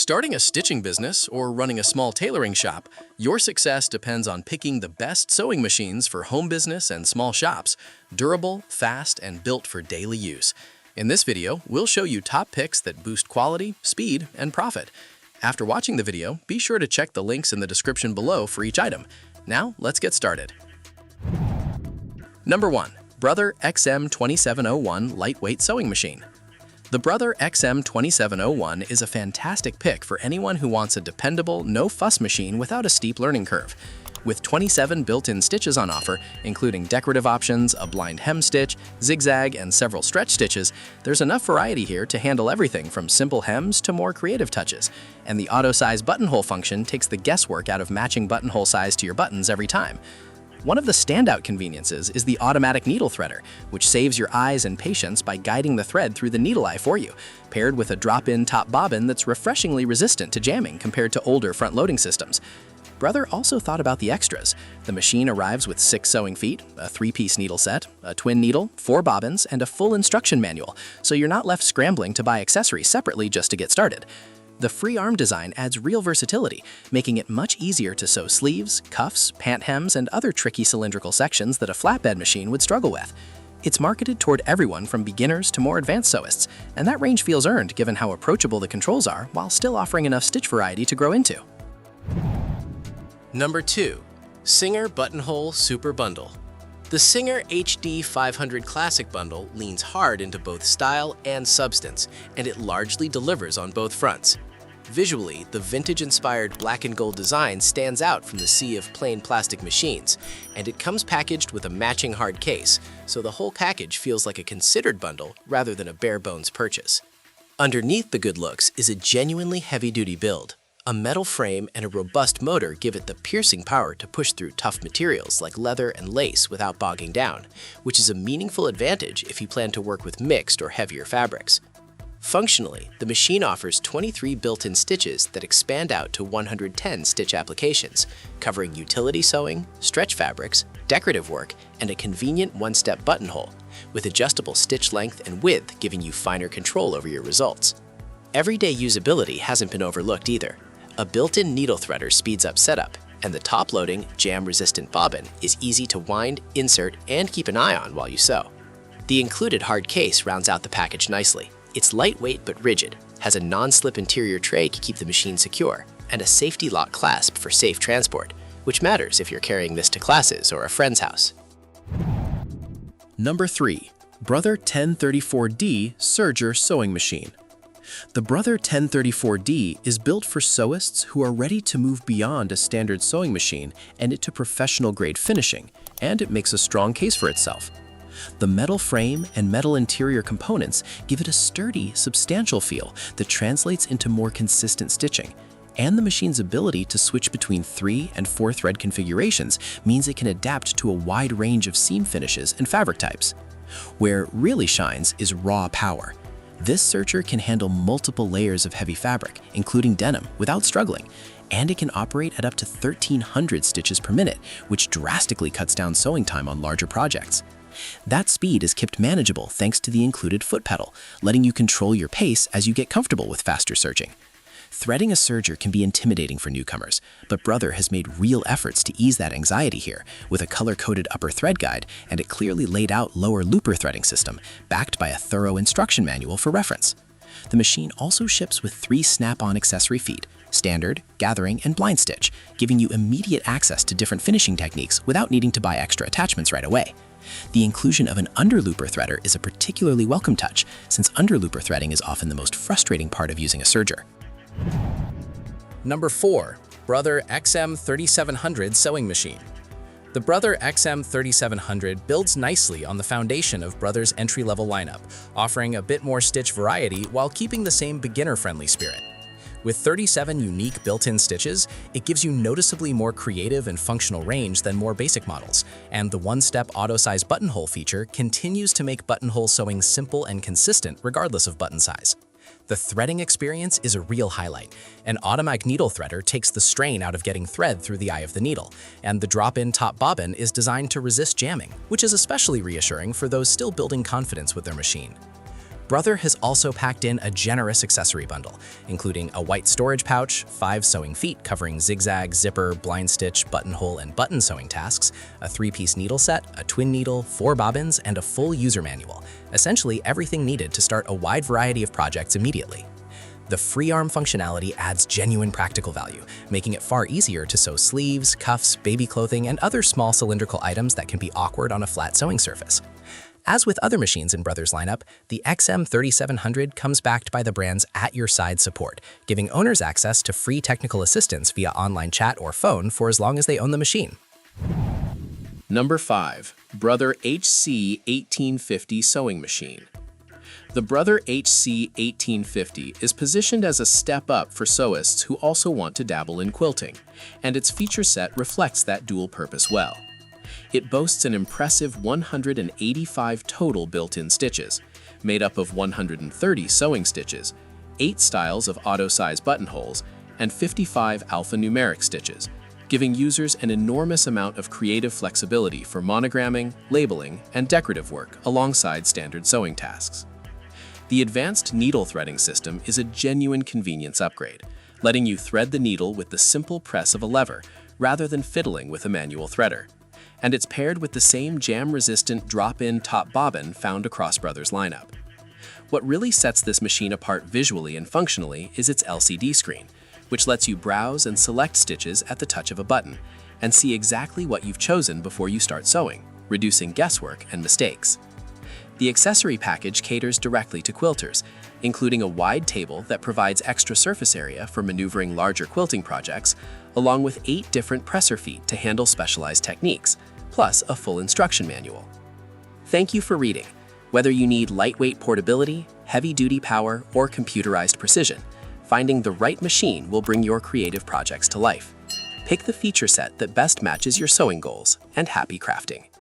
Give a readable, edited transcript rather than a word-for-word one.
Starting a stitching business or running a small tailoring shop, your success depends on picking the best sewing machines for home business and small shops, durable, fast, and built for daily use. In this video, we'll show you top picks that boost quality, speed, and profit. After watching the video, be sure to check the links in the description below for each item. Now, let's get started. Number 1. Brother XM2701 Lightweight Sewing Machine. The Brother XM2701 is a fantastic pick for anyone who wants a dependable, no-fuss machine without a steep learning curve. With 27 built-in stitches on offer, including decorative options, a blind hem stitch, zigzag, and several stretch stitches, there's enough variety here to handle everything from simple hems to more creative touches. And the auto-size buttonhole function takes the guesswork out of matching buttonhole size to your buttons every time. One of the standout conveniences is the automatic needle threader, which saves your eyes and patience by guiding the thread through the needle eye for you, paired with a drop-in top bobbin that's refreshingly resistant to jamming compared to older front-loading systems. Brother also thought about the extras. The machine arrives with 6 sewing feet, a 3-piece needle set, a twin needle, 4 bobbins, and a full instruction manual, so you're not left scrambling to buy accessories separately just to get started. The free arm design adds real versatility, making it much easier to sew sleeves, cuffs, pant hems, and other tricky cylindrical sections that a flatbed machine would struggle with. It's marketed toward everyone from beginners to more advanced sewists, and that range feels earned given how approachable the controls are while still offering enough stitch variety to grow into. Number 2. Singer Buttonhole Super Bundle. The Singer HD 500 Classic Bundle leans hard into both style and substance, and it largely delivers on both fronts. Visually, the vintage-inspired black and gold design stands out from the sea of plain plastic machines, and it comes packaged with a matching hard case, so the whole package feels like a considered bundle rather than a bare-bones purchase. Underneath the good looks is a genuinely heavy-duty build. A metal frame and a robust motor give it the piercing power to push through tough materials like leather and lace without bogging down, which is a meaningful advantage if you plan to work with mixed or heavier fabrics. Functionally, the machine offers 23 built-in stitches that expand out to 110 stitch applications, covering utility sewing, stretch fabrics, decorative work, and a convenient one-step buttonhole, with adjustable stitch length and width giving you finer control over your results. Everyday usability hasn't been overlooked either. A built-in needle threader speeds up setup, and the top-loading, jam-resistant bobbin is easy to wind, insert, and keep an eye on while you sew. The included hard case rounds out the package nicely. It's lightweight but rigid, has a non-slip interior tray to keep the machine secure, and a safety lock clasp for safe transport, which matters if you're carrying this to classes or a friend's house. Number 3. Brother 1034D Serger Sewing Machine. The Brother 1034D is built for sewists who are ready to move beyond a standard sewing machine and into professional-grade finishing, and it makes a strong case for itself. The metal frame and metal interior components give it a sturdy, substantial feel that translates into more consistent stitching, and the machine's ability to switch between 3 and 4 thread configurations means it can adapt to a wide range of seam finishes and fabric types. Where it really shines is raw power. This serger can handle multiple layers of heavy fabric, including denim, without struggling, and it can operate at up to 1,300 stitches per minute, which drastically cuts down sewing time on larger projects. That speed is kept manageable thanks to the included foot pedal, letting you control your pace as you get comfortable with faster serging. Threading a serger can be intimidating for newcomers, but Brother has made real efforts to ease that anxiety here with a color-coded upper thread guide and a clearly laid out lower looper threading system, backed by a thorough instruction manual for reference. The machine also ships with 3 snap-on accessory feet, standard, gathering, and blind stitch, giving you immediate access to different finishing techniques without needing to buy extra attachments right away. The inclusion of an underlooper threader is a particularly welcome touch, since underlooper threading is often the most frustrating part of using a serger. Number 4. Brother XM3700 Sewing Machine. The Brother XM3700 builds nicely on the foundation of Brother's entry-level lineup, offering a bit more stitch variety while keeping the same beginner-friendly spirit. With 37 unique built-in stitches, it gives you noticeably more creative and functional range than more basic models, and the one-step auto-size buttonhole feature continues to make buttonhole sewing simple and consistent regardless of button size. The threading experience is a real highlight. An automatic needle threader takes the strain out of getting thread through the eye of the needle, and the drop-in top bobbin is designed to resist jamming, which is especially reassuring for those still building confidence with their machine. Brother has also packed in a generous accessory bundle, including a white storage pouch, 5 sewing feet covering zigzag, zipper, blind stitch, buttonhole, and button sewing tasks, a 3-piece needle set, a twin needle, 4 bobbins, and a full user manual, essentially everything needed to start a wide variety of projects immediately. The free arm functionality adds genuine practical value, making it far easier to sew sleeves, cuffs, baby clothing, and other small cylindrical items that can be awkward on a flat sewing surface. As with other machines in Brother's lineup, the XM2700 comes backed by the brand's at-your-side support, giving owners access to free technical assistance via online chat or phone for as long as they own the machine. Number 5. Brother HC1850 Sewing Machine. The Brother HC1850 is positioned as a step up for sewists who also want to dabble in quilting, and its feature set reflects that dual purpose well. It boasts an impressive 185 total built-in stitches, made up of 130 sewing stitches, 8 styles of auto-size buttonholes, and 55 alphanumeric stitches, giving users an enormous amount of creative flexibility for monogramming, labeling, and decorative work alongside standard sewing tasks. The advanced needle threading system is a genuine convenience upgrade, letting you thread the needle with the simple press of a lever rather than fiddling with a manual threader. And it's paired with the same jam-resistant drop-in top bobbin found across Brother's lineup. What really sets this machine apart visually and functionally is its LCD screen, which lets you browse and select stitches at the touch of a button and see exactly what you've chosen before you start sewing, reducing guesswork and mistakes. The accessory package caters directly to quilters, including a wide table that provides extra surface area for maneuvering larger quilting projects, along with 8 different presser feet to handle specialized techniques, plus a full instruction manual. Thank you for reading. Whether you need lightweight portability, heavy-duty power, or computerized precision, finding the right machine will bring your creative projects to life. Pick the feature set that best matches your sewing goals, and happy crafting.